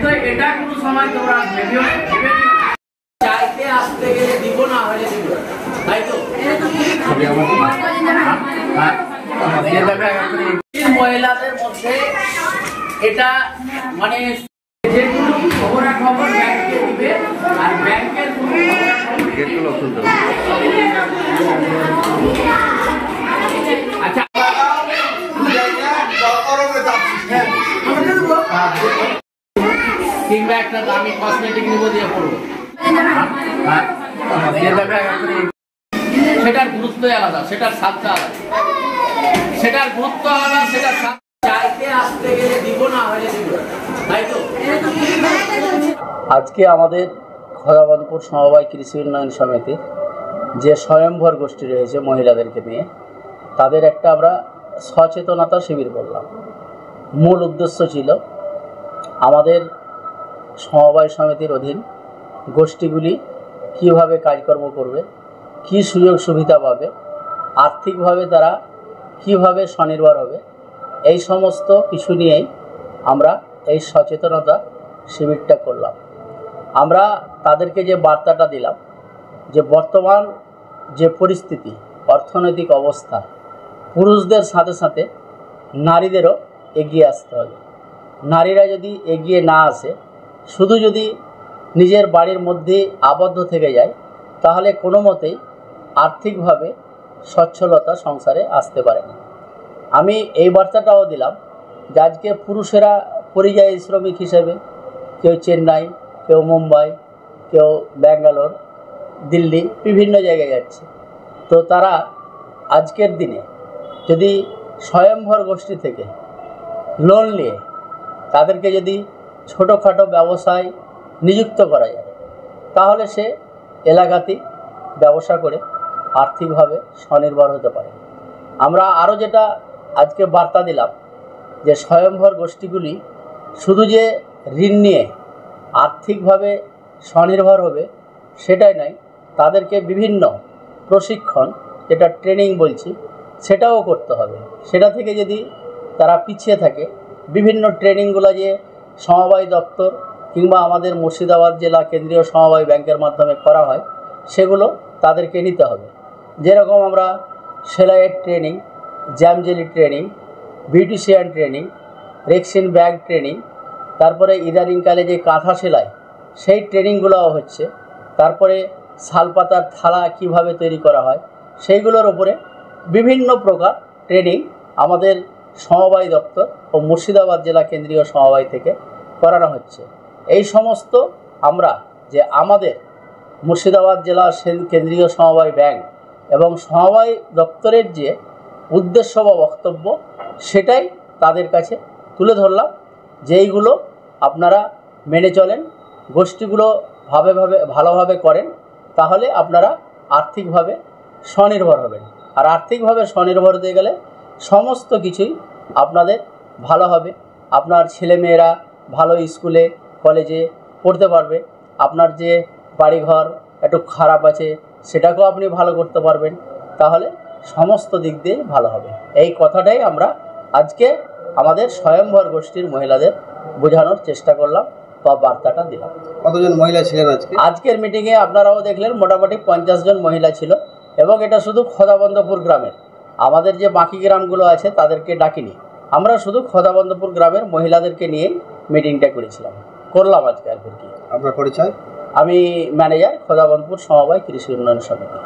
কিন্তু এটা কোনো সময় তোমরা ভেবে চাইতে আসতে গেলে দিব না হলে দিব, তাই তো? মহিলাদের মধ্যে এটা মানে যেগুলো খবরাখবর ব্যাংকে দিবে আর ব্যাংকের আচ্ছা কিংবা একটা দামি কসমেটিক নিব দিয়ে পড়বো, সেটার গুরুত্ব আলাদা, সেটার স্বাদটা আলাদা, সেটার গুরুত্ব আলাদা, সেটার চাইতে আসতে গেলে দিব না হলে দিব, তাই তো? আজকে আমাদের খদাবন্দপুর সমবায় কৃষি উন্নয়ন সমিতির যে স্বয়ম্ভর গোষ্ঠী রয়েছে মহিলাদেরকে নিয়ে, তাদের একটা আমরা সচেতনতা শিবির করলাম। মূল উদ্দেশ্য ছিল আমাদের সমবায় সমিতির অধীন গোষ্ঠীগুলি কিভাবে কাজকর্ম করবে, কি সুযোগ সুবিধা পাবে, আর্থিকভাবে তারা কিভাবে স্বনির্ভর হবে, এই সমস্ত কিছু নিয়েই আমরা এই সচেতনতা শিবিরটা করলাম। আমরা তাদেরকে যে বার্তাটা দিলাম যে বর্তমান যে পরিস্থিতি, অর্থনৈতিক অবস্থা, পুরুষদের সাথে সাথে নারীদেরও এগিয়ে আসতে হবে। নারীরা যদি এগিয়ে না আসে, শুধু যদি নিজের বাড়ির মধ্যে আবদ্ধ থেকে যায়, তাহলে কোনো মতেই আর্থিকভাবে সচ্ছলতা সংসারে আসতে পারে না। আমি এই বার্তাটাও দিলাম যে আজকে পুরুষেরা পরিযায়ী শ্রমিক হিসেবে কেউ চেন্নাই, কেউ মুম্বাই, কেউ ব্যাঙ্গালোর, দিল্লি, বিভিন্ন জায়গায় যাচ্ছে। তো তারা আজকের দিনে যদি স্বয়ম্ভর গোষ্ঠী থেকে লোন নিয়ে তাদেরকে যদি ছোটোখাটো ব্যবসায় নিযুক্ত করা যায়, তাহলে সে এলাকাতেই ব্যবসা করে আর্থিকভাবে স্বনির্ভর হতে পারে। আমরা আরও যেটা আজকে বার্তা দিলাম যে স্বয়ম্ভর গোষ্ঠীগুলি শুধু যে ঋণ নিয়ে আর্থিকভাবে স্বনির্ভর হবে সেটাই নয়, তাদেরকে বিভিন্ন প্রশিক্ষণ, যেটা ট্রেনিং বলছি, সেটাও করতে হবে। সেটা থেকে যদি তারা পিছিয়ে থাকে, বিভিন্ন ট্রেনিংগুলো যে সমবায় দপ্তর কিংবা আমাদের মুর্শিদাবাদ জেলা কেন্দ্রীয় সমবায় ব্যাংকের মাধ্যমে করা হয়, সেগুলো তাদেরকে নিতে হবে। যেরকম আমরা সেলাইয়ের training, jam jelly training, beautician training, rexine bag training, তারপরে ইদানিংকালে যে কাঁথা সেলাই সেই ট্রেনিংগুলোও হচ্ছে। তারপরে শালপাতার থালা কিভাবে তৈরি করা হয় সেইগুলোর ওপরে বিভিন্ন প্রকার ট্রেনিং আমাদের সমবায় দপ্তর ও মুর্শিদাবাদ জেলা কেন্দ্রীয় সমবায় থেকে করানো হচ্ছে। এই সমস্ত আমরা যে আমাদের মুর্শিদাবাদ জেলা কেন্দ্রীয় সমবায় ব্যাংক এবং সমবায় দপ্তরের যে উদ্দেশ্য বা বক্তব্য, সেটাই তাদের কাছে তুলে ধরলাম, যেইগুলো আপনারা মেনে চলেন, গোষ্ঠীগুলো ভালোভাবে করেন, তাহলে আপনারা আর্থিকভাবে স্বনির্ভর হবেন। আর আর্থিকভাবে স্বনির্ভর হতে গেলে সমস্ত কিছুই আপনাদের ভালো হবে। আপনার ছেলেমেয়েরা ভালো স্কুলে কলেজে পড়তে পারবে, আপনার যে বাড়িঘর একটু খারাপ আছে সেটাকেও আপনি ভালো করতে পারবেন, তাহলে সমস্ত দিক দিয়ে ভালো হবে। এই কথাটাই আমরা আজকে আমাদের স্বয়ম্ভর গোষ্ঠীর মহিলাদের বোঝানোর চেষ্টা করলাম বা বার্তাটা দিলাম। কতজন মহিলা ছিলেন আজকের মিটিংয়ে? আপনারাও দেখলেন মোটামুটি 50 জন মহিলা ছিল, এবং এটা শুধু খদাবন্দপুর গ্রামের, আমাদের যে বাকি গ্রামগুলো আছে তাদেরকে ডাকিনি, আমরা শুধু খদাবন্দপুর গ্রামের মহিলাদেরকে নিয়ে মিটিংটা করলাম আজকে। আর কি আপনার পরিচয়? আমি ম্যানেজার, খদাবন্দপুর সমবায় কৃষি উন্নয়ন সমিতি।